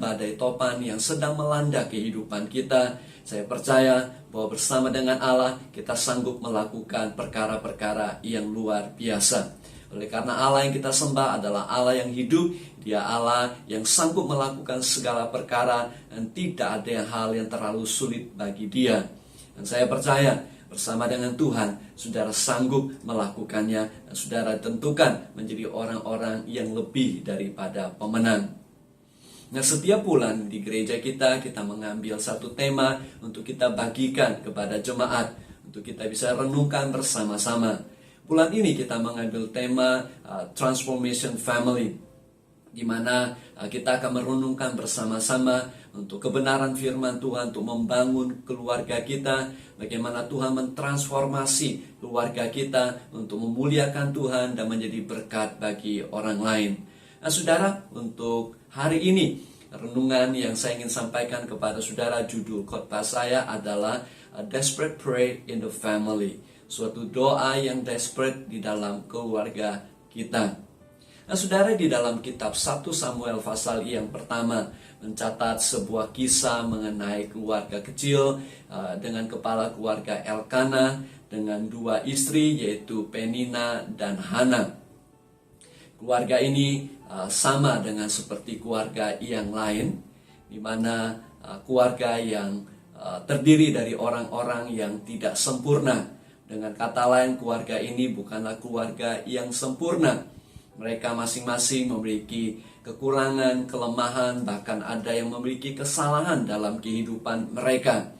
badai topan yang sedang melanda kehidupan kita, saya percaya bahwa bersama dengan Allah kita sanggup melakukan perkara-perkara yang luar biasa. Oleh karena Allah yang kita sembah adalah Allah yang hidup, Dia Allah yang sanggup melakukan segala perkara dan tidak ada hal yang terlalu sulit bagi Dia. Dan saya percaya bersama dengan Tuhan, saudara sanggup melakukannya dan saudara tentukan menjadi orang-orang yang lebih daripada pemenang. Nah, setiap bulan di gereja kita mengambil satu tema untuk kita bagikan kepada jemaat, untuk kita bisa renungkan bersama-sama. Bulan ini kita mengambil tema Transformation Family, di mana kita akan merenungkan bersama-sama untuk kebenaran firman Tuhan, untuk membangun keluarga kita, bagaimana Tuhan mentransformasi keluarga kita untuk memuliakan Tuhan dan menjadi berkat bagi orang lain. Nah, saudara, untuk hari ini renungan yang saya ingin sampaikan kepada saudara, judul khotbah saya adalah A Desperate Prayer in the Family, suatu doa yang desperate di dalam keluarga kita. Nah, saudara, di dalam kitab 1 Samuel pasal yang pertama mencatat sebuah kisah mengenai keluarga kecil dengan kepala keluarga Elkana dengan dua istri, yaitu Penina dan Hana. Keluarga ini sama dengan seperti keluarga yang lain, di mana keluarga yang terdiri dari orang-orang yang tidak sempurna. Dengan kata lain, keluarga ini bukanlah keluarga yang sempurna. Mereka masing-masing memiliki kekurangan, kelemahan, bahkan ada yang memiliki kesalahan dalam kehidupan mereka.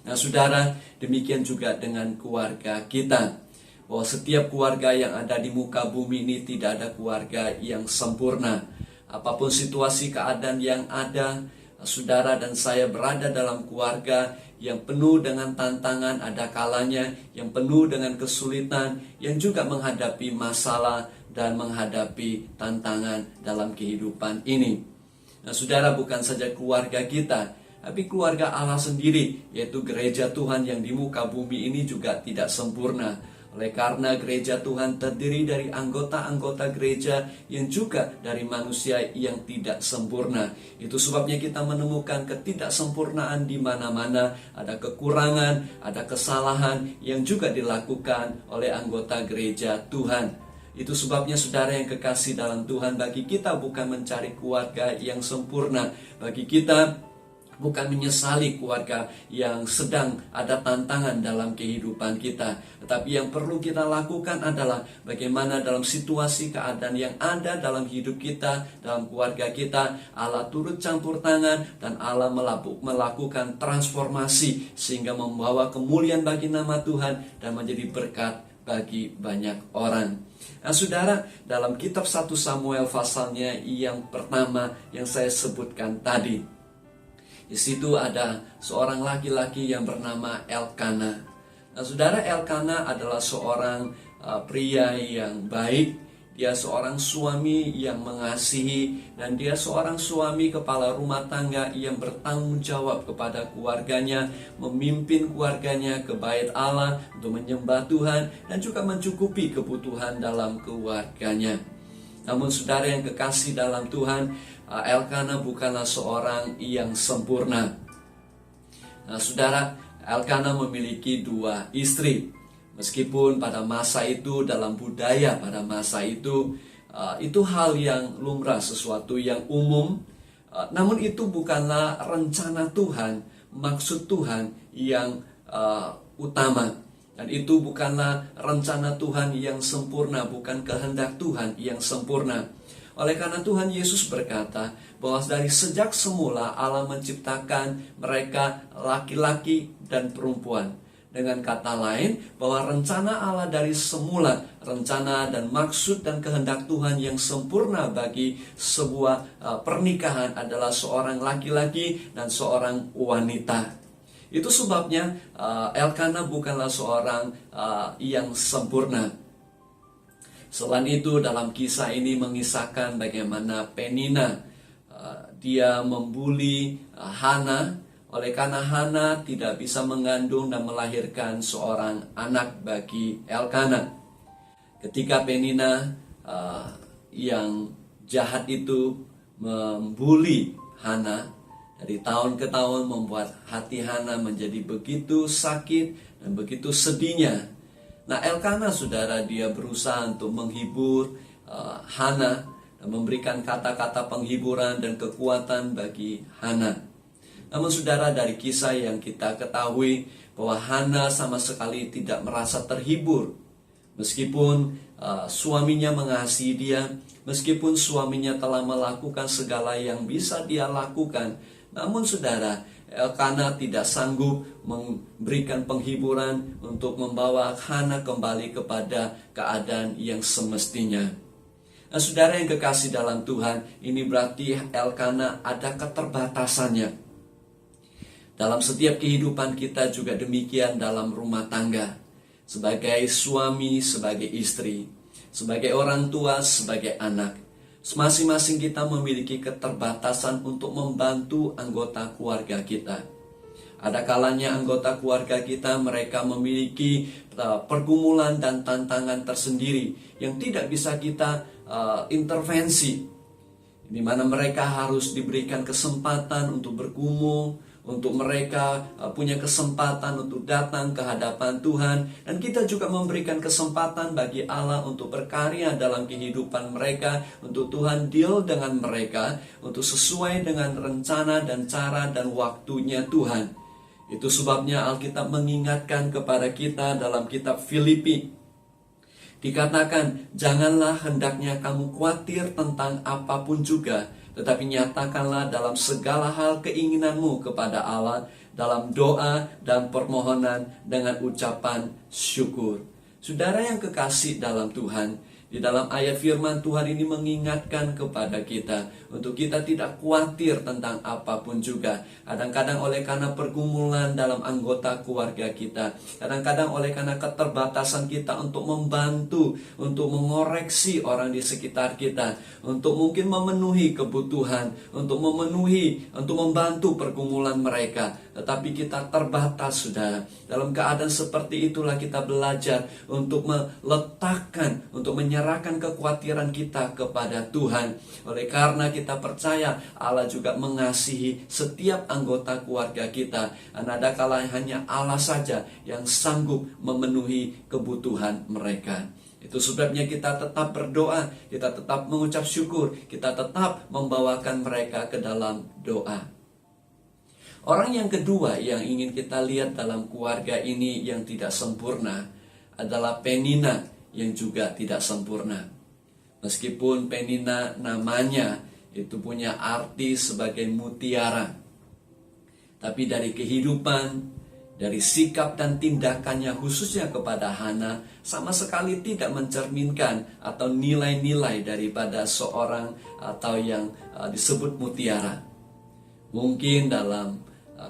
Nah, saudara, demikian juga dengan keluarga kita, bahwa setiap keluarga yang ada di muka bumi ini tidak ada keluarga yang sempurna. Apapun situasi keadaan yang ada, saudara dan saya berada dalam keluarga yang penuh dengan tantangan, ada kalanya yang penuh dengan kesulitan, yang juga menghadapi masalah dan menghadapi tantangan dalam kehidupan ini. Nah, saudara, bukan saja keluarga kita, tapi keluarga Allah sendiri, yaitu gereja Tuhan yang di muka bumi ini juga tidak sempurna. Oleh karena gereja Tuhan terdiri dari anggota-anggota gereja yang juga dari manusia yang tidak sempurna. Itu sebabnya kita menemukan ketidaksempurnaan di mana-mana, ada kekurangan, ada kesalahan yang juga dilakukan oleh anggota gereja Tuhan. Itu sebabnya saudara yang kekasih dalam Tuhan, bagi kita bukan mencari keluarga yang sempurna. Bagi kita bukan menyesali keluarga yang sedang ada tantangan dalam kehidupan kita. Tetapi yang perlu kita lakukan adalah bagaimana dalam situasi keadaan yang ada dalam hidup kita, dalam keluarga kita, Allah turut campur tangan dan Allah melakukan transformasi sehingga membawa kemuliaan bagi nama Tuhan dan menjadi berkat bagi banyak orang. Nah, saudara, dalam kitab 1 Samuel pasalnya yang pertama yang saya sebutkan tadi, di situ ada seorang laki-laki yang bernama Elkana. Nah, saudara, Elkana adalah seorang pria yang baik. Dia seorang suami yang mengasihi, dan dia seorang suami kepala rumah tangga yang bertanggung jawab kepada keluarganya, memimpin keluarganya ke bait Allah untuk menyembah Tuhan dan juga mencukupi kebutuhan dalam keluarganya. Namun saudara yang kekasih dalam Tuhan, Elkana bukanlah seorang yang sempurna. Nah, saudara, Elkana memiliki dua istri. Meskipun pada masa itu, dalam budaya pada masa itu hal yang lumrah, sesuatu yang umum. Namun itu bukanlah rencana Tuhan, maksud Tuhan yang utama. Dan itu bukanlah rencana Tuhan yang sempurna, bukan kehendak Tuhan yang sempurna. Oleh karena Tuhan Yesus berkata bahwa dari sejak semula Allah menciptakan mereka laki-laki dan perempuan. Dengan kata lain, bahwa rencana Allah dari semula, rencana dan maksud dan kehendak Tuhan yang sempurna bagi sebuah pernikahan adalah seorang laki-laki dan seorang wanita. Itu sebabnya Elkana bukanlah seorang yang sempurna. Selain itu, dalam kisah ini mengisahkan bagaimana Penina dia membuli Hana. Oleh karena Hana tidak bisa mengandung dan melahirkan seorang anak bagi Elkana. Ketika Penina yang jahat itu membuli Hana. Dari tahun ke tahun membuat hati Hana menjadi begitu sakit dan begitu sedihnya. Nah, Elkana, saudara, dia berusaha untuk menghibur Hana dan memberikan kata-kata penghiburan dan kekuatan bagi Hana. Namun saudara, dari kisah yang kita ketahui bahwa Hana sama sekali tidak merasa terhibur. Meskipun suaminya mengasihi dia, meskipun suaminya telah melakukan segala yang bisa dia lakukan, namun saudara, Elkana tidak sanggup memberikan penghiburan untuk membawa Hana kembali kepada keadaan yang semestinya. Nah, saudara yang kekasih dalam Tuhan, ini berarti Elkana ada keterbatasannya. Dalam setiap kehidupan kita juga demikian dalam rumah tangga. Sebagai suami, sebagai istri, sebagai orang tua, sebagai anak. Masing-masing kita memiliki keterbatasan untuk membantu anggota keluarga kita. Ada kalanya anggota keluarga kita mereka memiliki pergumulan dan tantangan tersendiri yang tidak bisa kita intervensi. Di mana mereka harus diberikan kesempatan untuk bergumul, untuk mereka punya kesempatan untuk datang ke hadapan Tuhan. Dan kita juga memberikan kesempatan bagi Allah untuk berkarya dalam kehidupan mereka, untuk Tuhan deal dengan mereka, untuk sesuai dengan rencana dan cara dan waktunya Tuhan. Itu sebabnya Alkitab mengingatkan kepada kita dalam kitab Filipi. Dikatakan, janganlah hendaknya kamu khawatir tentang apapun juga, tetapi nyatakanlah dalam segala hal keinginanmu kepada Allah dalam doa dan permohonan dengan ucapan syukur. Saudara yang kekasih dalam Tuhan, di dalam ayat firman Tuhan ini mengingatkan kepada kita untuk kita tidak khawatir tentang apapun juga. Kadang-kadang oleh karena pergumulan dalam anggota keluarga kita, kadang-kadang oleh karena keterbatasan kita untuk membantu, untuk mengoreksi orang di sekitar kita, untuk mungkin memenuhi kebutuhan, untuk membantu pergumulan mereka. Tetapi kita terbatas, saudara. Dalam keadaan seperti itulah kita belajar untuk meletakkan, untuk menyerahkan kekhawatiran kita kepada Tuhan. Oleh karena kita percaya Allah juga mengasihi setiap anggota keluarga kita. Dan ada kalanya hanya Allah saja yang sanggup memenuhi kebutuhan mereka. Itu sebabnya kita tetap berdoa, kita tetap mengucap syukur, kita tetap membawakan mereka ke dalam doa. Orang yang kedua yang ingin kita lihat dalam keluarga ini yang tidak sempurna adalah Penina yang juga tidak sempurna. Meskipun Penina namanya itu punya arti sebagai mutiara, tapi dari kehidupan, dari sikap dan tindakannya khususnya kepada Hana sama sekali tidak mencerminkan atau nilai-nilai daripada seorang atau yang disebut mutiara. Mungkin dalam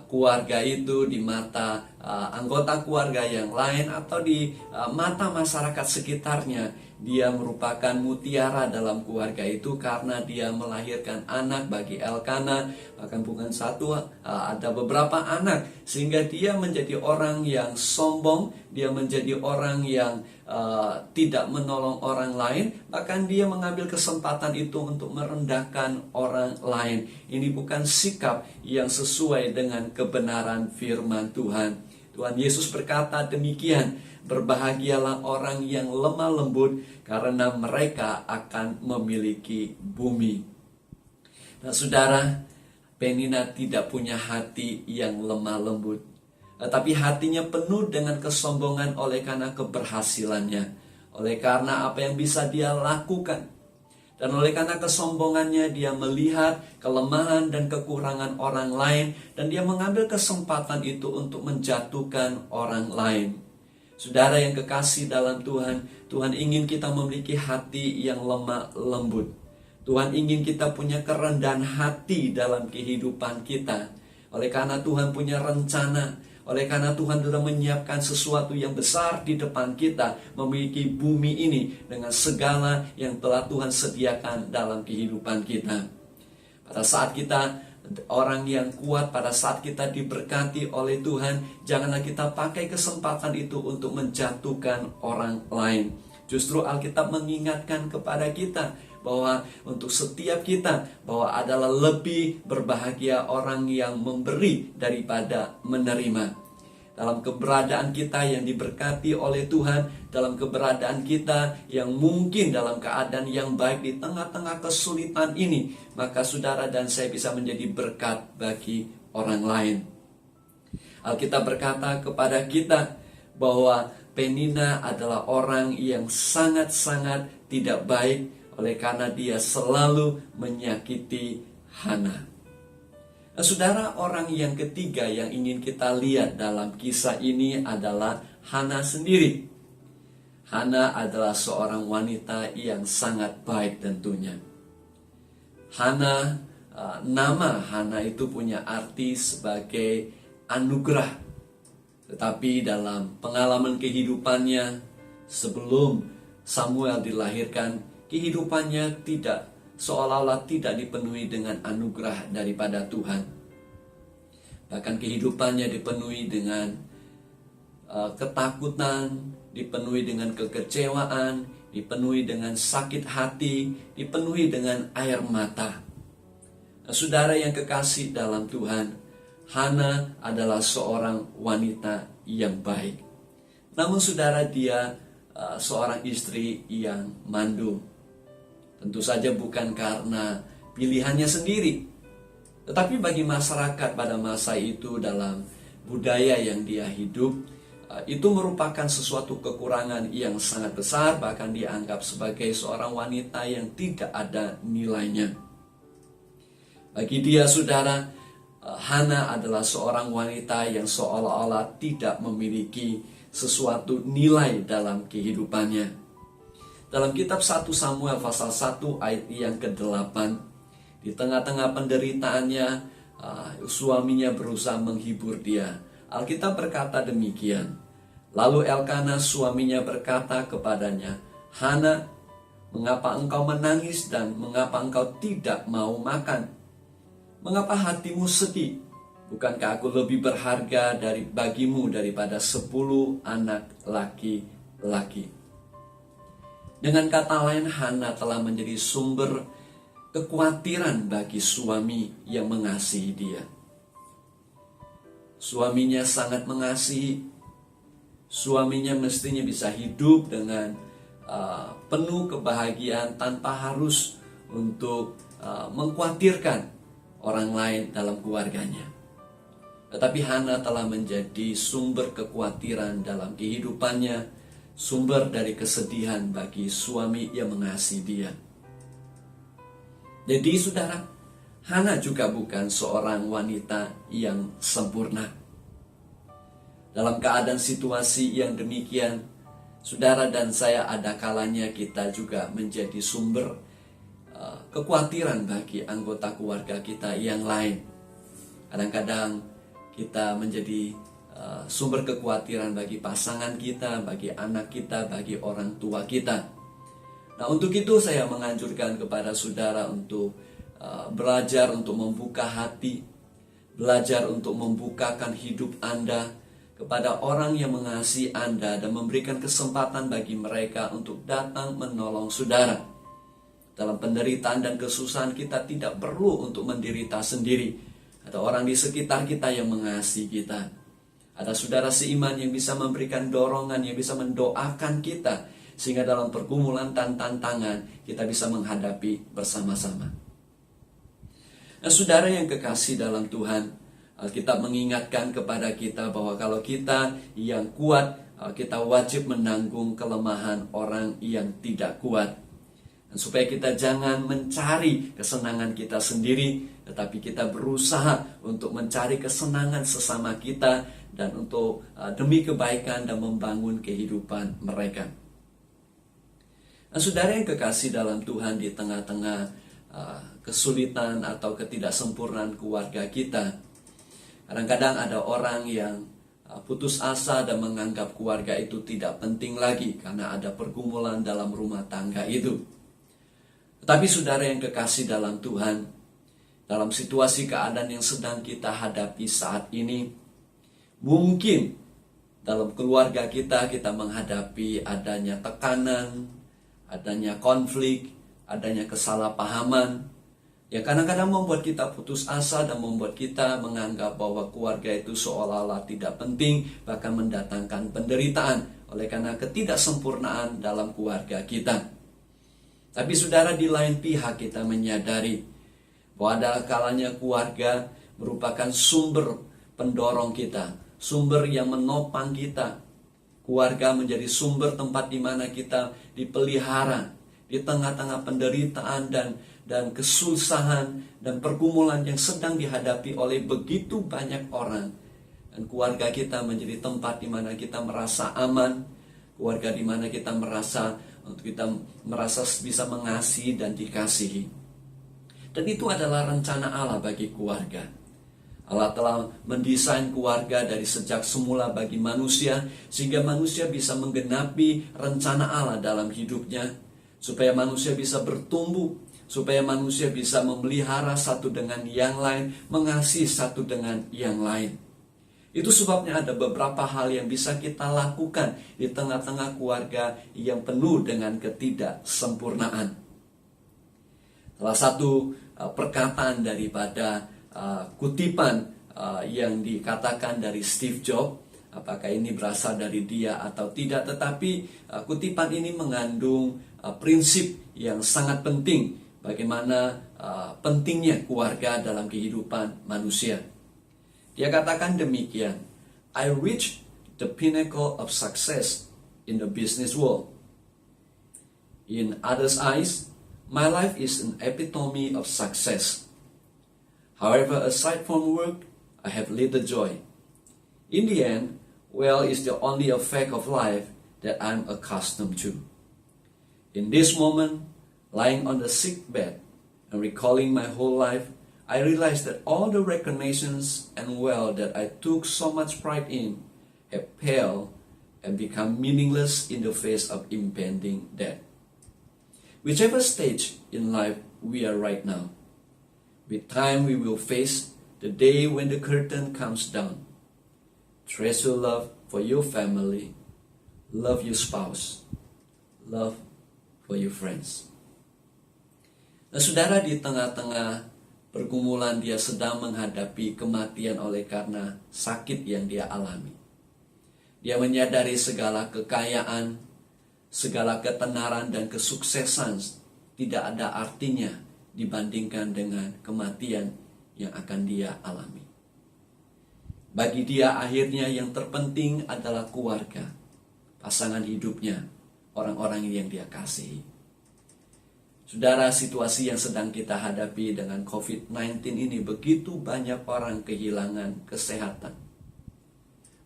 keluarga itu di mata anggota keluarga yang lain atau di mata masyarakat sekitarnya, dia merupakan mutiara dalam keluarga itu karena dia melahirkan anak bagi Elkana. Bahkan bukan satu, ada beberapa anak, sehingga dia menjadi orang yang sombong, dia menjadi orang yang tidak menolong orang lain, bahkan dia mengambil kesempatan itu untuk merendahkan orang lain. Ini bukan sikap yang sesuai dengan kebenaran firman Tuhan. Tuhan Yesus berkata demikian, berbahagialah orang yang lemah lembut karena mereka akan memiliki bumi. Nah, saudara, Penina tidak punya hati yang lemah lembut, tetapi hatinya penuh dengan kesombongan oleh karena keberhasilannya, oleh karena apa yang bisa dia lakukan. Dan oleh karena kesombongannya dia melihat kelemahan dan kekurangan orang lain, dan dia mengambil kesempatan itu untuk menjatuhkan orang lain. Saudara yang kekasih dalam Tuhan, Tuhan ingin kita memiliki hati yang lemah lembut. Tuhan ingin kita punya kerendahan hati dalam kehidupan kita. Oleh karena Tuhan punya rencana, oleh karena Tuhan sudah menyiapkan sesuatu yang besar di depan kita, memiliki bumi ini dengan segala yang telah Tuhan sediakan dalam kehidupan kita. Pada saat kita orang yang kuat, pada saat kita diberkati oleh Tuhan, janganlah kita pakai kesempatan itu untuk menjatuhkan orang lain. Justru Alkitab mengingatkan kepada kita bahwa untuk setiap kita bahwa adalah lebih berbahagia orang yang memberi daripada menerima. Dalam keberadaan kita yang diberkati oleh Tuhan, dalam keberadaan kita yang mungkin dalam keadaan yang baik di tengah-tengah kesulitan ini, maka saudara dan saya bisa menjadi berkat bagi orang lain. Alkitab berkata kepada kita bahwa Penina adalah orang yang sangat-sangat tidak baik oleh karena dia selalu menyakiti Hana. Nah, saudara, orang yang ketiga yang ingin kita lihat dalam kisah ini adalah Hana sendiri. Hana adalah seorang wanita yang sangat baik tentunya. Hana, nama Hana itu punya arti sebagai anugerah. Tetapi dalam pengalaman kehidupannya sebelum Samuel dilahirkan, kehidupannya seolah-olah tidak dipenuhi dengan anugerah daripada Tuhan. Bahkan kehidupannya dipenuhi dengan ketakutan, dipenuhi dengan kekecewaan, dipenuhi dengan sakit hati, dipenuhi dengan air mata. Nah, saudara yang kekasih dalam Tuhan, Hana adalah seorang wanita yang baik. Namun saudara, dia seorang istri yang mandul. Tentu saja bukan karena pilihannya sendiri, tetapi bagi masyarakat pada masa itu dalam budaya yang dia hidup, itu merupakan sesuatu kekurangan yang sangat besar, bahkan dianggap sebagai seorang wanita yang tidak ada nilainya. Bagi dia, saudara, Hana adalah seorang wanita yang seolah-olah tidak memiliki sesuatu nilai dalam kehidupannya. Dalam kitab 1 Samuel pasal 1 ayat yang ke-8, di tengah-tengah penderitaannya, suaminya berusaha menghibur dia. Alkitab berkata demikian. Lalu Elkana suaminya berkata kepadanya, Hana, mengapa engkau menangis dan mengapa engkau tidak mau makan? Mengapa hatimu sedih? Bukankah aku lebih berharga bagimu daripada 10 anak laki-laki? Dengan kata lain, Hana telah menjadi sumber kekhawatiran bagi suami yang mengasihi dia. Suaminya sangat mengasihi. Suaminya mestinya bisa hidup dengan penuh kebahagiaan tanpa harus untuk mengkhawatirkan orang lain dalam keluarganya. Tetapi Hana telah menjadi sumber kekhawatiran dalam kehidupannya, sumber dari kesedihan bagi suami yang mengasihi dia. Jadi saudara, Hana juga bukan seorang wanita yang sempurna. Dalam keadaan situasi yang demikian, saudara dan saya ada kalanya kita juga menjadi sumber kekhawatiran bagi anggota keluarga kita yang lain. Kadang-kadang kita menjadi sumber kekhawatiran bagi pasangan kita, bagi anak kita, bagi orang tua kita. Nah, untuk itu saya menganjurkan kepada saudara untuk belajar untuk membuka hati, belajar untuk membukakan hidup Anda kepada orang yang mengasihi Anda dan memberikan kesempatan bagi mereka untuk datang menolong saudara. Dalam penderitaan dan kesusahan kita tidak perlu untuk menderita sendiri. Ada orang di sekitar kita yang mengasihi kita. Ada saudara seiman yang bisa memberikan dorongan, yang bisa mendoakan kita, sehingga dalam pergumulan dan tantangan kita bisa menghadapi bersama-sama. Nah, saudara yang kekasih dalam Tuhan, Alkitab mengingatkan kepada kita bahwa kalau kita yang kuat, kita wajib menanggung kelemahan orang yang tidak kuat. Dan supaya kita jangan mencari kesenangan kita sendiri, tetapi kita berusaha untuk mencari kesenangan sesama kita dan untuk demi kebaikan dan membangun kehidupan mereka. Nah, saudara yang kekasih dalam Tuhan, di tengah-tengah kesulitan atau ketidaksempurnaan keluarga kita, kadang-kadang ada orang yang putus asa dan menganggap keluarga itu tidak penting lagi karena ada pergumulan dalam rumah tangga itu. Tetapi saudara yang kekasih dalam Tuhan, dalam situasi keadaan yang sedang kita hadapi saat ini, mungkin dalam keluarga kita menghadapi adanya tekanan, adanya konflik, adanya kesalahpahaman, yang kadang-kadang membuat kita putus asa dan membuat kita menganggap bahwa keluarga itu seolah-olah tidak penting, bahkan mendatangkan penderitaan oleh karena ketidaksempurnaan dalam keluarga kita. Tapi saudara, di lain pihak kita menyadari bahwa ada kalanya keluarga merupakan sumber pendorong kita, sumber yang menopang kita. Keluarga menjadi sumber tempat di mana kita dipelihara di tengah-tengah penderitaan dan kesusahan dan pergumulan yang sedang dihadapi oleh begitu banyak orang. Dan keluarga kita menjadi tempat di mana kita merasa aman, keluarga di mana kita merasa bisa mengasihi dan dikasihi. Dan itu adalah rencana Allah bagi keluarga. Allah telah mendesain keluarga dari sejak semula bagi manusia, sehingga manusia bisa menggenapi rencana Allah dalam hidupnya, supaya manusia bisa bertumbuh, supaya manusia bisa memelihara satu dengan yang lain, mengasihi satu dengan yang lain. Itu sebabnya ada beberapa hal yang bisa kita lakukan di tengah-tengah keluarga yang penuh dengan ketidaksempurnaan. Salah satu perkataan daripada kutipan yang dikatakan dari Steve Jobs, apakah ini berasal dari dia atau tidak, tetapi kutipan ini mengandung prinsip yang sangat penting bagaimana pentingnya keluarga dalam kehidupan manusia. Dia katakan demikian, I reached the pinnacle of success in the business world. In others' eyes, my life is an epitome of success. However, aside from work, I have little joy. In the end, well is the only effect of life that I'm accustomed to. In this moment, lying on the sick bed and recalling my whole life, I realized that all the recognitions and wealth that I took so much pride in have paled and become meaningless in the face of impending death. Whichever stage in life we are right now, with time we will face the day when the curtain comes down. Treasure love for your family, love your spouse, love for your friends. Nah saudara, di tengah-tengah pergumulan dia sedang menghadapi kematian oleh karena sakit yang dia alami. Dia menyadari segala kekayaan, segala ketenaran dan kesuksesan tidak ada artinya dibandingkan dengan kematian yang akan dia alami. Bagi dia akhirnya yang terpenting adalah keluarga, pasangan hidupnya, orang-orang yang dia kasihi. Saudara, situasi yang sedang kita hadapi dengan COVID-19 ini, begitu banyak orang kehilangan kesehatan.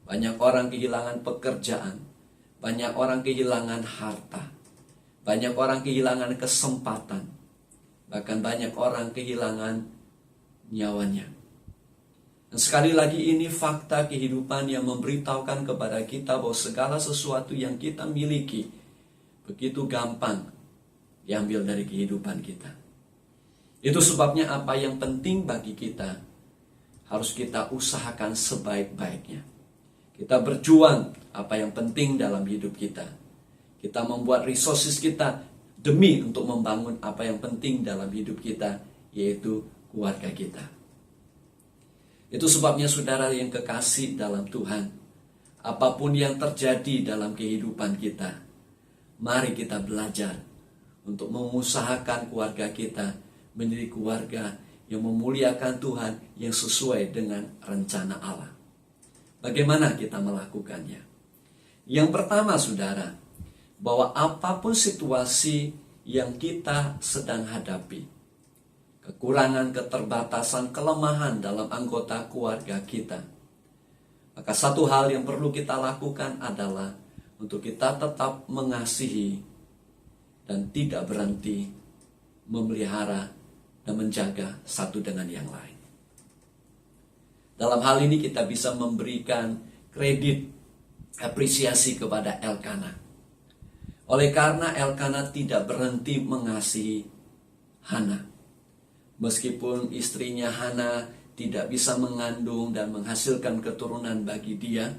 Banyak orang kehilangan pekerjaan. Banyak orang kehilangan harta. Banyak orang kehilangan kesempatan. Bahkan banyak orang kehilangan nyawanya. Dan sekali lagi ini fakta kehidupan yang memberitahukan kepada kita bahwa segala sesuatu yang kita miliki begitu gampang diambil dari kehidupan kita. Itu sebabnya apa yang penting bagi kita harus kita usahakan sebaik-baiknya. Kita berjuang apa yang penting dalam hidup kita. Kita membuat resources kita demi untuk membangun apa yang penting dalam hidup kita, yaitu keluarga kita. Itu sebabnya saudara yang kekasih dalam Tuhan, apapun yang terjadi dalam kehidupan kita, mari kita belajar untuk mengusahakan keluarga kita menjadi keluarga yang memuliakan Tuhan, yang sesuai dengan rencana Allah. Bagaimana kita melakukannya? Yang pertama saudara, bahwa apapun situasi yang kita sedang hadapi, kekurangan, keterbatasan, kelemahan dalam anggota keluarga kita, maka satu hal yang perlu kita lakukan adalah untuk kita tetap mengasihi dan tidak berhenti memelihara dan menjaga satu dengan yang lain. Dalam hal ini kita bisa memberikan kredit, apresiasi kepada Elkana. Oleh karena Elkana tidak berhenti mengasihi Hana. Meskipun istrinya Hana tidak bisa mengandung dan menghasilkan keturunan bagi dia,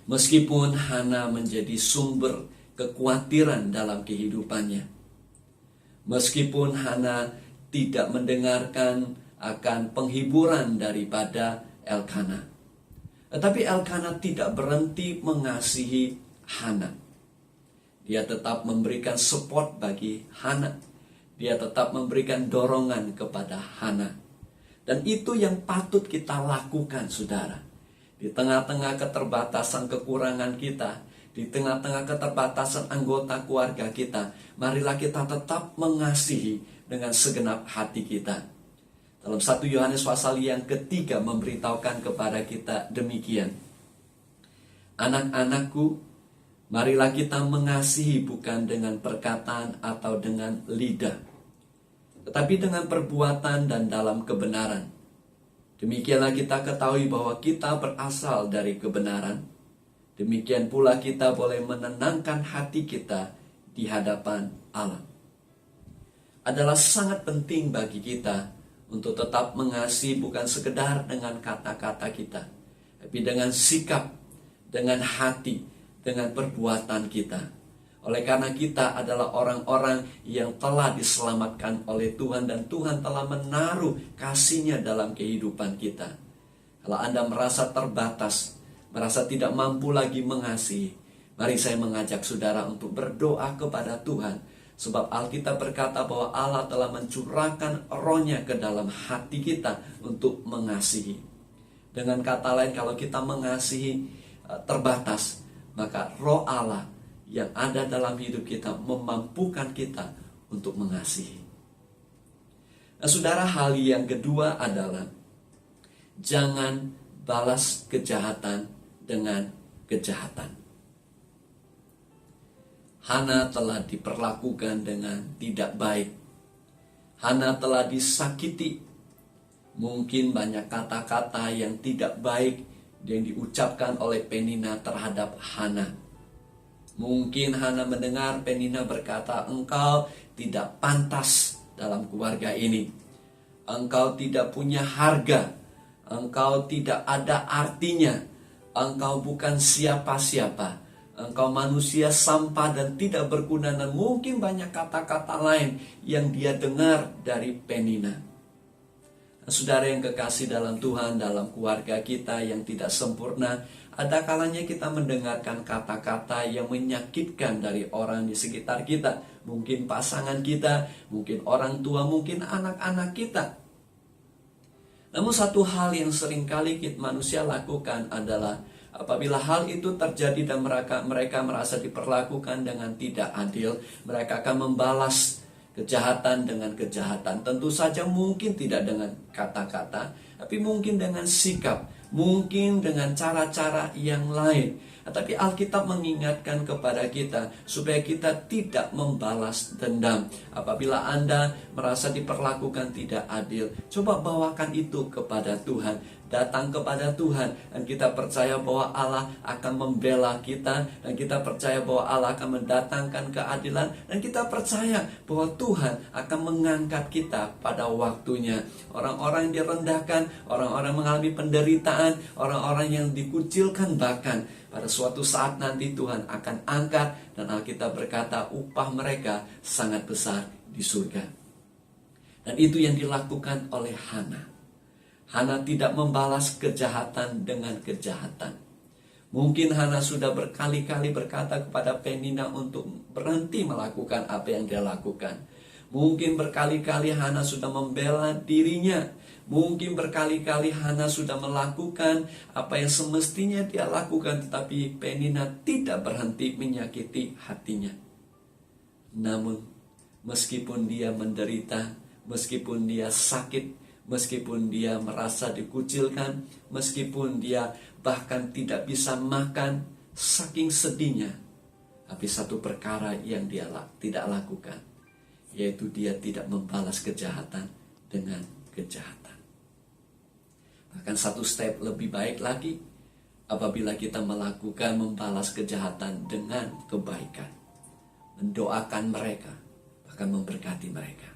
meskipun Hana menjadi sumber kekhawatiran dalam kehidupannya, Meskipun Hana tidak mendengarkan akan penghiburan daripada Elkana, tetapi Elkana tidak berhenti mengasihi Hana. Dia tetap memberikan support bagi Hana. Dia tetap memberikan dorongan kepada Hana. Dan itu yang patut kita lakukan, saudara. Di tengah-tengah keterbatasan kekurangan kita, di tengah-tengah keterbatasan anggota keluarga kita, marilah kita tetap mengasihi dengan segenap hati kita. Dalam 1 Yohanes pasal yang ketiga memberitahukan kepada kita demikian. Anak-anakku, marilah kita mengasihi bukan dengan perkataan atau dengan lidah, tetapi dengan perbuatan dan dalam kebenaran. Demikianlah kita ketahui bahwa kita berasal dari kebenaran. Demikian pula kita boleh menenangkan hati kita di hadapan Allah. Adalah sangat penting bagi kita untuk tetap mengasihi bukan sekedar dengan kata-kata kita, tapi dengan sikap, dengan hati, dengan perbuatan kita. Oleh karena kita adalah orang-orang yang telah diselamatkan oleh Tuhan dan Tuhan telah menaruh kasih-Nya dalam kehidupan kita. Kalau Anda merasa terbatas, merasa tidak mampu lagi mengasihi, mari saya mengajak saudara untuk berdoa kepada Tuhan. Sebab Alkitab berkata bahwa Allah telah mencurahkan Roh-Nya ke dalam hati kita untuk mengasihi. Dengan kata lain, kalau kita mengasihi terbatas, maka Roh Allah yang ada dalam hidup kita memampukan kita untuk mengasihi. Nah, saudara, hal yang kedua adalah jangan balas kejahatan dengan kejahatan. Hana telah diperlakukan dengan tidak baik. Hana telah disakiti. Mungkin banyak kata-kata yang tidak baik yang diucapkan oleh Penina terhadap Hana. Mungkin Hana mendengar Penina berkata, engkau tidak pantas dalam keluarga ini. Engkau tidak punya harga. Engkau tidak ada artinya. Engkau bukan siapa-siapa. Engkau manusia sampah dan tidak berguna. Dan mungkin banyak kata-kata lain yang dia dengar dari Penina. Nah, saudara yang kekasih dalam Tuhan, dalam keluarga kita yang tidak sempurna, ada kalanya kita mendengarkan kata-kata yang menyakitkan dari orang di sekitar kita. Mungkin pasangan kita, mungkin orang tua, mungkin anak-anak kita. Namun satu hal yang seringkali manusia lakukan adalah apabila hal itu terjadi dan mereka merasa diperlakukan dengan tidak adil, mereka akan membalas kejahatan dengan kejahatan. Tentu saja mungkin tidak dengan kata-kata, tapi mungkin dengan sikap, mungkin dengan cara-cara yang lain. Tapi Alkitab mengingatkan kepada kita supaya kita tidak membalas dendam. Apabila Anda merasa diperlakukan tidak adil, coba bawakan itu kepada Tuhan. Datang kepada Tuhan dan kita percaya bahwa Allah akan membela kita, dan kita percaya bahwa Allah akan mendatangkan keadilan, dan kita percaya bahwa Tuhan akan mengangkat kita pada waktunya. Orang-orang yang direndahkan, orang-orang mengalami penderitaan, orang-orang yang dikucilkan, bahkan pada suatu saat nanti Tuhan akan angkat, dan Alkitab berkata upah mereka sangat besar di surga. Dan itu yang dilakukan oleh Hana. Hana tidak membalas kejahatan dengan kejahatan. Mungkin Hana sudah berkali-kali berkata kepada Penina untuk berhenti melakukan apa yang dia lakukan. Mungkin berkali-kali Hana sudah membela dirinya. Mungkin berkali-kali Hana sudah melakukan apa yang semestinya dia lakukan, tetapi Penina tidak berhenti menyakiti hatinya. Namun, meskipun dia menderita, meskipun dia sakit, meskipun dia merasa dikucilkan, meskipun dia bahkan tidak bisa makan, saking sedihnya, tapi satu perkara yang dia tidak lakukan, yaitu dia tidak membalas kejahatan dengan kejahatan. Bahkan satu step lebih baik lagi, apabila kita melakukan membalas kejahatan dengan kebaikan, mendoakan mereka, bahkan memberkati mereka.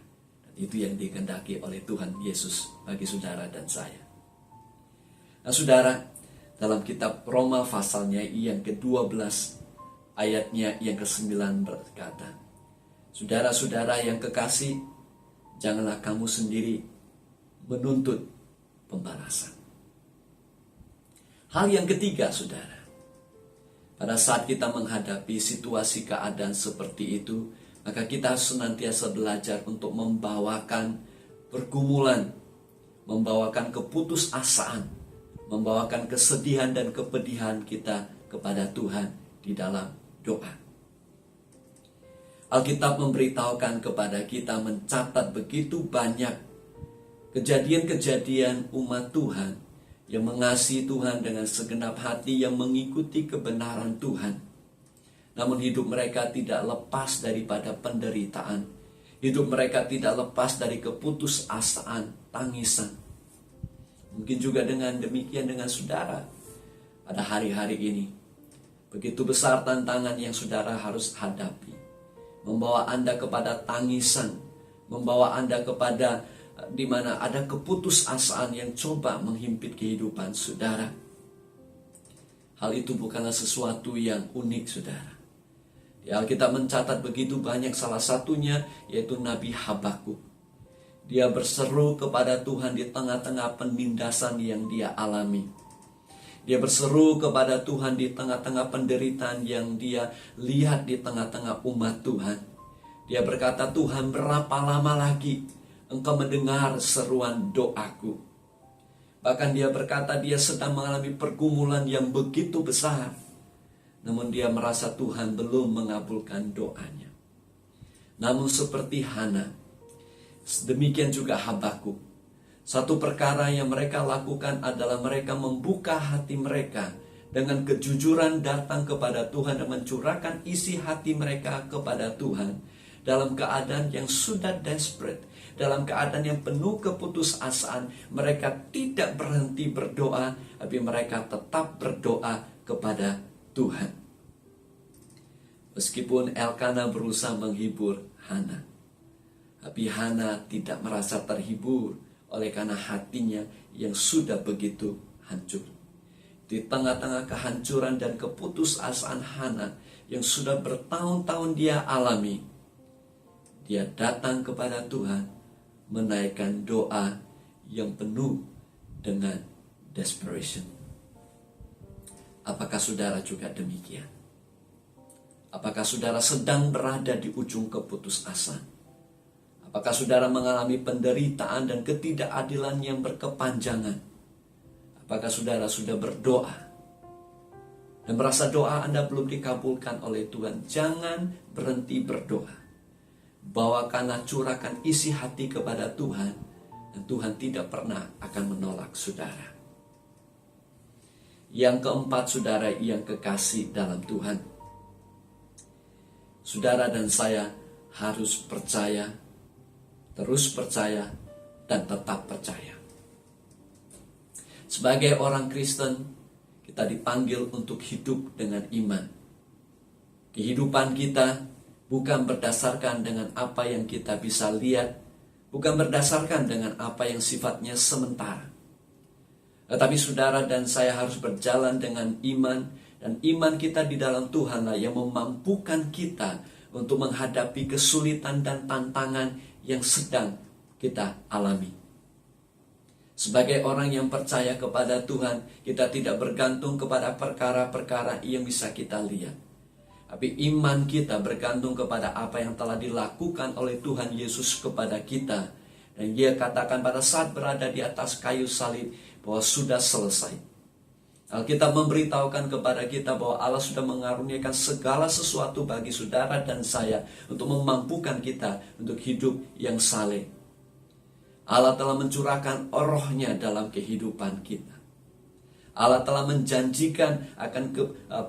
Itu yang dikehendaki oleh Tuhan Yesus bagi saudara dan saya. Nah, saudara, dalam kitab Roma pasalnya yang ke-12 ayatnya yang ke-9 berkata, Saudara-saudara yang kekasih, janganlah kamu sendiri menuntut pembalasan. Hal yang ketiga, saudara, pada saat kita menghadapi situasi keadaan seperti itu, maka kita harus senantiasa belajar untuk membawakan pergumulan, membawakan keputusasaan, membawakan kesedihan dan kepedihan kita kepada Tuhan di dalam doa. Alkitab memberitahukan kepada kita, mencatat begitu banyak kejadian-kejadian umat Tuhan yang mengasihi Tuhan dengan segenap hati, yang mengikuti kebenaran Tuhan. Namun hidup mereka tidak lepas daripada penderitaan. Hidup mereka tidak lepas dari keputusasaan, tangisan. Mungkin juga dengan demikian dengan saudara pada hari-hari ini. Begitu besar tantangan yang saudara harus hadapi, membawa Anda kepada tangisan, membawa Anda kepada di mana ada keputusasaan yang coba menghimpit kehidupan saudara. Hal itu bukanlah sesuatu yang unik, saudara. Di Alkitab mencatat begitu banyak, salah satunya yaitu Nabi Habakuk. Dia berseru kepada Tuhan di tengah-tengah penindasan yang dia alami. Dia berseru kepada Tuhan di tengah-tengah penderitaan yang dia lihat di tengah-tengah umat Tuhan. Dia berkata, Tuhan, berapa lama lagi Engkau mendengar seruan doaku? Bahkan dia berkata dia sedang mengalami pergumulan yang begitu besar. Namun dia merasa Tuhan belum mengabulkan doanya. Namun seperti Hana, demikian juga Habakuk. Satu perkara yang mereka lakukan adalah mereka membuka hati mereka dengan kejujuran, datang kepada Tuhan dan mencurahkan isi hati mereka kepada Tuhan. Dalam keadaan yang sudah desperate, dalam keadaan yang penuh keputusasaan, mereka tidak berhenti berdoa, tapi mereka tetap berdoa kepada Tuhan. Meskipun Elkana berusaha menghibur Hana, tapi Hana tidak merasa terhibur oleh karena hatinya yang sudah begitu hancur. Di tengah-tengah kehancuran dan keputusasaan Hana yang sudah bertahun-tahun dia alami, dia datang kepada Tuhan, menaikkan doa yang penuh dengan desperation. Apakah saudara juga demikian? Apakah saudara sedang berada di ujung keputusasaan? Apakah saudara mengalami penderitaan dan ketidakadilan yang berkepanjangan? Apakah saudara sudah berdoa dan merasa doa Anda belum dikabulkan oleh Tuhan? Jangan berhenti berdoa. Bawakanlah, curahkan isi hati kepada Tuhan, dan Tuhan tidak pernah akan menolak saudara. Yang keempat, saudara yang kekasih dalam Tuhan, saudara dan saya harus percaya, terus percaya, dan tetap percaya. Sebagai orang Kristen, kita dipanggil untuk hidup dengan iman. Kehidupan kita bukan berdasarkan dengan apa yang kita bisa lihat, bukan berdasarkan dengan apa yang sifatnya sementara. Tetapi saudara dan saya harus berjalan dengan iman, dan iman kita di dalam Tuhanlah yang memampukan kita untuk menghadapi kesulitan dan tantangan yang sedang kita alami. Sebagai orang yang percaya kepada Tuhan, kita tidak bergantung kepada perkara-perkara yang bisa kita lihat. Tapi iman kita bergantung kepada apa yang telah dilakukan oleh Tuhan Yesus kepada kita. Dan Dia katakan pada saat berada di atas kayu salib bahwa sudah selesai. Alkitab memberitahukan kepada kita bahwa Allah sudah mengaruniakan segala sesuatu bagi saudara dan saya untuk memampukan kita untuk hidup yang saleh. Allah telah mencurahkan roh-Nya dalam kehidupan kita. Allah telah menjanjikan akan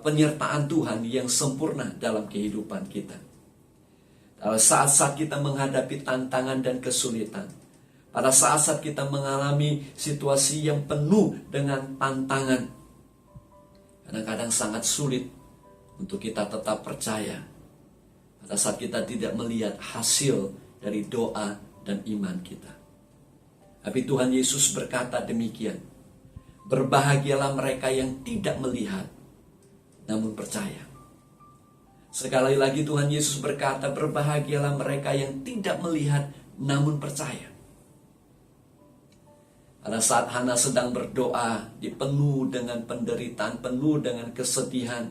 penyertaan Tuhan yang sempurna dalam kehidupan kita. Pada saat-saat kita menghadapi tantangan dan kesulitan, pada saat-saat kita mengalami situasi yang penuh dengan tantangan, kadang-kadang sangat sulit untuk kita tetap percaya pada saat kita tidak melihat hasil dari doa dan iman kita. Tapi Tuhan Yesus berkata demikian, berbahagialah mereka yang tidak melihat namun percaya. Sekali lagi Tuhan Yesus berkata, berbahagialah mereka yang tidak melihat namun percaya. Pada saat Hana sedang berdoa, dipenuh dengan penderitaan, penuh dengan kesedihan,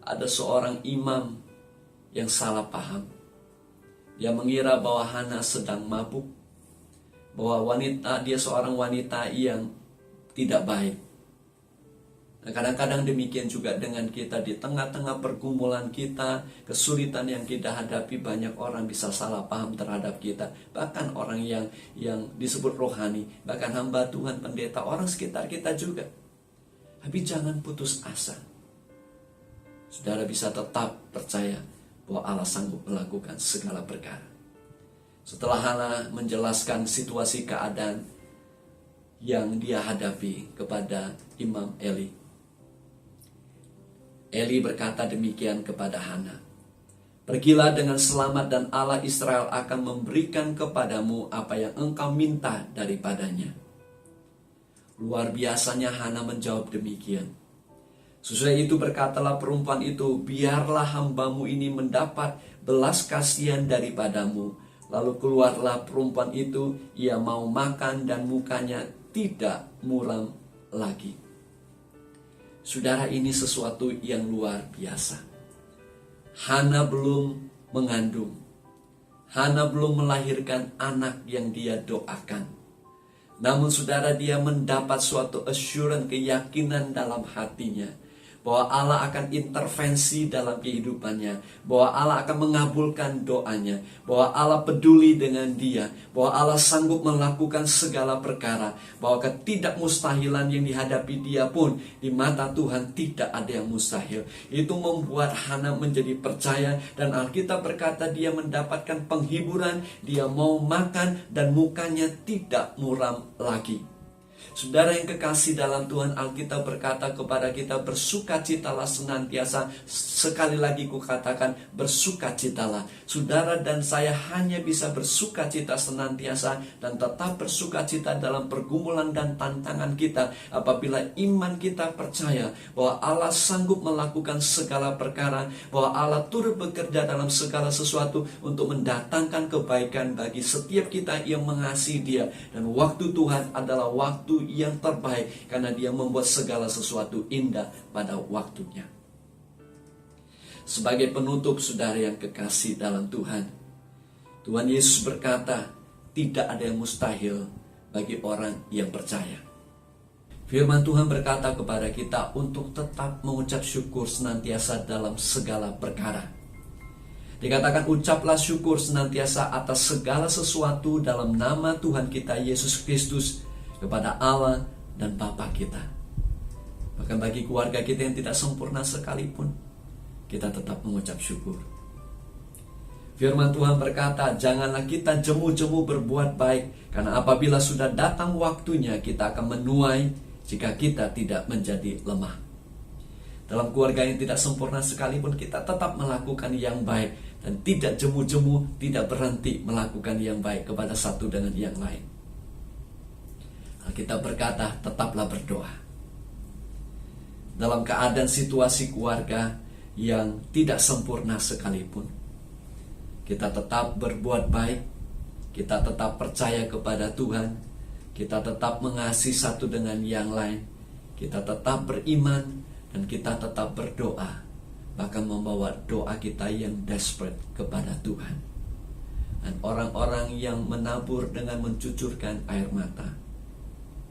ada seorang imam yang salah paham. Dia mengira bahwa Hana sedang mabuk, bahwa dia seorang wanita yang tidak baik. Nah, kadang-kadang demikian juga dengan kita, di tengah-tengah pergumulan kita, kesulitan yang kita hadapi, banyak orang bisa salah paham terhadap kita. Bahkan orang yang disebut rohani, bahkan hamba Tuhan, pendeta, orang sekitar kita juga. Tapi jangan putus asa. Saudara bisa tetap percaya bahwa Allah sanggup melakukan segala perkara. Setelah Hana menjelaskan situasi keadaan yang dia hadapi kepada Imam Eli, Eli berkata demikian kepada Hana, "Pergilah dengan selamat dan Allah Israel akan memberikan kepadamu apa yang engkau minta daripadanya." Luar biasanya Hana menjawab demikian. Sesudah itu berkatalah perempuan itu, "Biarlah hambamu ini mendapat belas kasihan daripadamu." Lalu keluarlah perempuan itu, ia mau makan dan mukanya tidak muram lagi. Saudara, ini sesuatu yang luar biasa. Hana belum mengandung. Hana belum melahirkan anak yang dia doakan. Namun saudara, dia mendapat suatu assurance, keyakinan dalam hatinya bahwa Allah akan intervensi dalam kehidupannya, bahwa Allah akan mengabulkan doanya, bahwa Allah peduli dengan dia, bahwa Allah sanggup melakukan segala perkara, bahwa ketidakmustahilan yang dihadapi dia pun di mata Tuhan tidak ada yang mustahil. Itu membuat Hana menjadi percaya, dan Alkitab berkata dia mendapatkan penghiburan, dia mau makan dan mukanya tidak muram lagi. Saudara yang kekasih dalam Tuhan, Alkitab berkata kepada kita, bersukacitalah senantiasa. Sekali lagi kukatakan, bersukacitalah. Saudara dan saya hanya bisa bersukacita senantiasa dan tetap bersukacita dalam pergumulan dan tantangan kita apabila iman kita percaya bahwa Allah sanggup melakukan segala perkara, bahwa Allah turut bekerja dalam segala sesuatu untuk mendatangkan kebaikan bagi setiap kita yang mengasihi Dia. Dan waktu Tuhan adalah waktu yang terbaik, karena Dia membuat segala sesuatu indah pada waktunya. Sebagai penutup, saudara yang kekasih dalam Tuhan, Tuhan Yesus berkata, tidak ada yang mustahil bagi orang yang percaya. Firman Tuhan berkata kepada kita untuk tetap mengucap syukur senantiasa dalam segala perkara. Dikatakan, ucaplah syukur senantiasa atas segala sesuatu dalam nama Tuhan kita Yesus Kristus kepada Allah dan Bapa kita. Bahkan bagi keluarga kita yang tidak sempurna sekalipun, kita tetap mengucap syukur. Firman Tuhan berkata, janganlah kita jemu-jemu berbuat baik, karena apabila sudah datang waktunya kita akan menuai jika kita tidak menjadi lemah. Dalam keluarga yang tidak sempurna sekalipun, kita tetap melakukan yang baik dan tidak jemu-jemu, tidak berhenti melakukan yang baik kepada satu dengan yang lain. Kita berkata, tetaplah berdoa. Dalam keadaan situasi keluarga yang tidak sempurna sekalipun, kita tetap berbuat baik, kita tetap percaya kepada Tuhan, kita tetap mengasihi satu dengan yang lain, kita tetap beriman, dan kita tetap berdoa, bahkan membawa doa kita yang desperate kepada Tuhan. Dan orang-orang yang menabur dengan mencucurkan air mata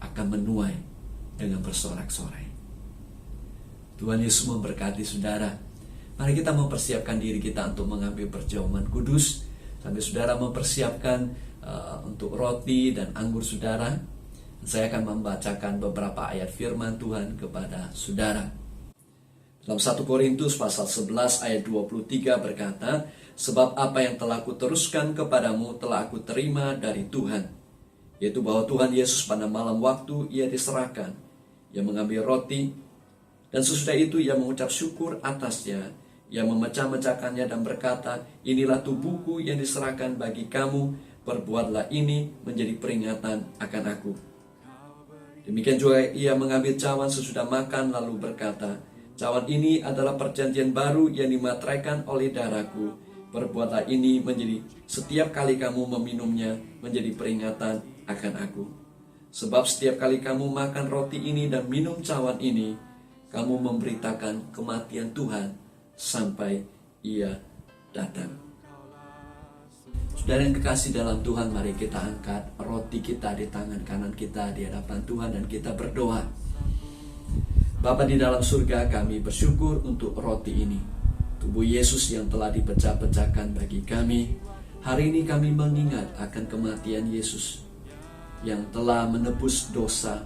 akan menuai dengan bersorak-sorai. Tuhan Yesus memberkati saudara. Mari kita mempersiapkan diri kita untuk mengambil perjamuan kudus. Sambil saudara mempersiapkan untuk roti dan anggur saudara, saya akan membacakan beberapa ayat firman Tuhan kepada saudara. Dalam 1 Korintus pasal 11 ayat 23 berkata, sebab apa yang telah kuteruskan kepadamu telah aku terima dari Tuhan, yaitu bahwa Tuhan Yesus pada malam waktu ia diserahkan, ia mengambil roti, dan sesudah itu ia mengucap syukur atasnya, ia memecah-mecahkannya dan berkata, inilah tubuhku yang diserahkan bagi kamu, perbuatlah ini menjadi peringatan akan aku. Demikian juga ia mengambil cawan sesudah makan lalu berkata, Cawan ini adalah perjanjian baru yang dimateraikan oleh darahku. Perbuatlah ini menjadi setiap kali kamu meminumnya menjadi peringatan akan aku. Sebab setiap kali kamu makan roti ini dan minum cawan ini, kamu memberitakan kematian Tuhan sampai Ia datang. Saudara yang kekasih dalam Tuhan, mari kita angkat roti kita di tangan kanan kita di hadapan Tuhan dan kita berdoa. Bapa di dalam surga, kami bersyukur untuk roti ini, tubuh Yesus yang telah dipecah-pecahkan bagi kami. Hari ini kami mengingat akan kematian Yesus yang telah menebus dosa,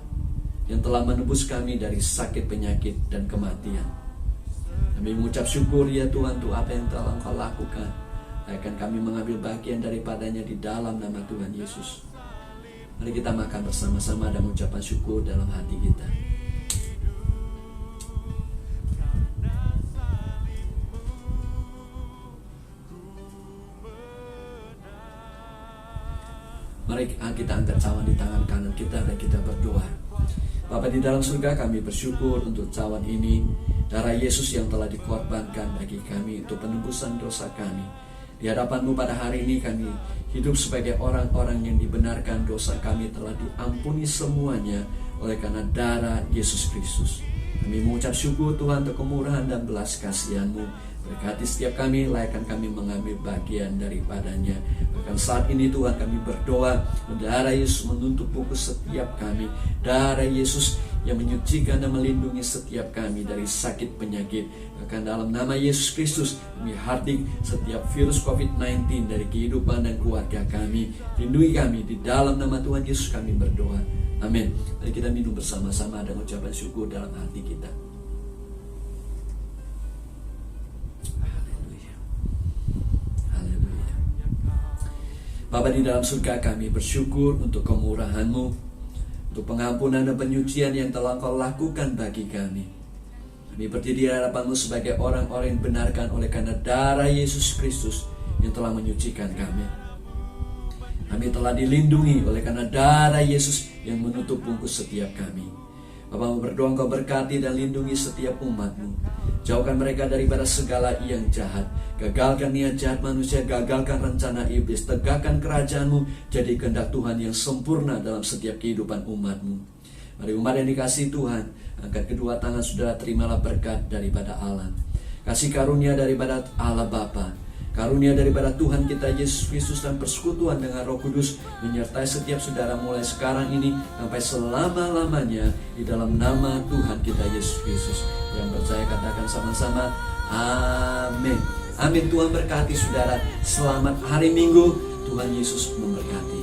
yang telah menebus kami dari sakit, penyakit, dan kematian. Kami mengucap syukur ya Tuhan untuk apa yang telah Engkau lakukan. Akan kami mengambil bagian daripadanya di dalam nama Tuhan Yesus. Mari kita makan bersama-sama dan mengucapkan syukur dalam hati kita. Mari kita angkat cawan di tangan kanan kita dan kita berdoa. Bapa di dalam surga, kami bersyukur untuk cawan ini, darah Yesus yang telah dikorbankan bagi kami untuk penebusan dosa kami. Di hadapan-Mu pada hari ini kami hidup sebagai orang-orang yang dibenarkan, dosa kami telah diampuni semuanya oleh karena darah Yesus Kristus. Kami mengucap syukur Tuhan untuk kemurahan dan belas kasihan-Mu. Berkati setiap kami, layakkan kami mengambil bagian daripadanya. Bahkan saat ini Tuhan kami berdoa, darah Yesus menuntut bungkus setiap kami. Darah Yesus yang menyucikan dan melindungi setiap kami dari sakit penyakit. Bahkan dalam nama Yesus Kristus kami hardik setiap virus COVID-19 dari kehidupan dan keluarga kami. Lindungi kami, di dalam nama Tuhan Yesus kami berdoa. Amin. Mari kita minum bersama-sama dan ucapan syukur dalam hati kita. Bapa di dalam surga, kami bersyukur untuk kemurahan-Mu, untuk pengampunan dan penyucian yang telah Engkau lakukan bagi kami. Kami berdiri di hadapan-Mu sebagai orang-orang yang dibenarkan oleh karena darah Yesus Kristus yang telah menyucikan kami. Kami telah dilindungi oleh karena darah Yesus yang menutup bungkus setiap kami. Bapa, berdoa Engkau berkati dan lindungi setiap umat-Mu. Jauhkan mereka daripada segala yang jahat. Gagalkan niat jahat manusia, gagalkan rencana iblis. Tegakkan kerajaan-Mu, jadi kehendak Tuhan yang sempurna dalam setiap kehidupan umat-Mu. Mari umat yang dikasihi Tuhan, angkat kedua tangan saudara, terimalah berkat daripada Allah. Kasih karunia daripada Allah Bapa, karunia daripada Tuhan kita Yesus Kristus, dan persekutuan dengan Roh Kudus menyertai setiap saudara mulai sekarang ini sampai selama-lamanya, di dalam nama Tuhan kita Yesus Kristus. Yang percaya katakan sama-sama, amin. Amin. Tuhan berkati saudara. Selamat hari Minggu. Tuhan Yesus memberkati.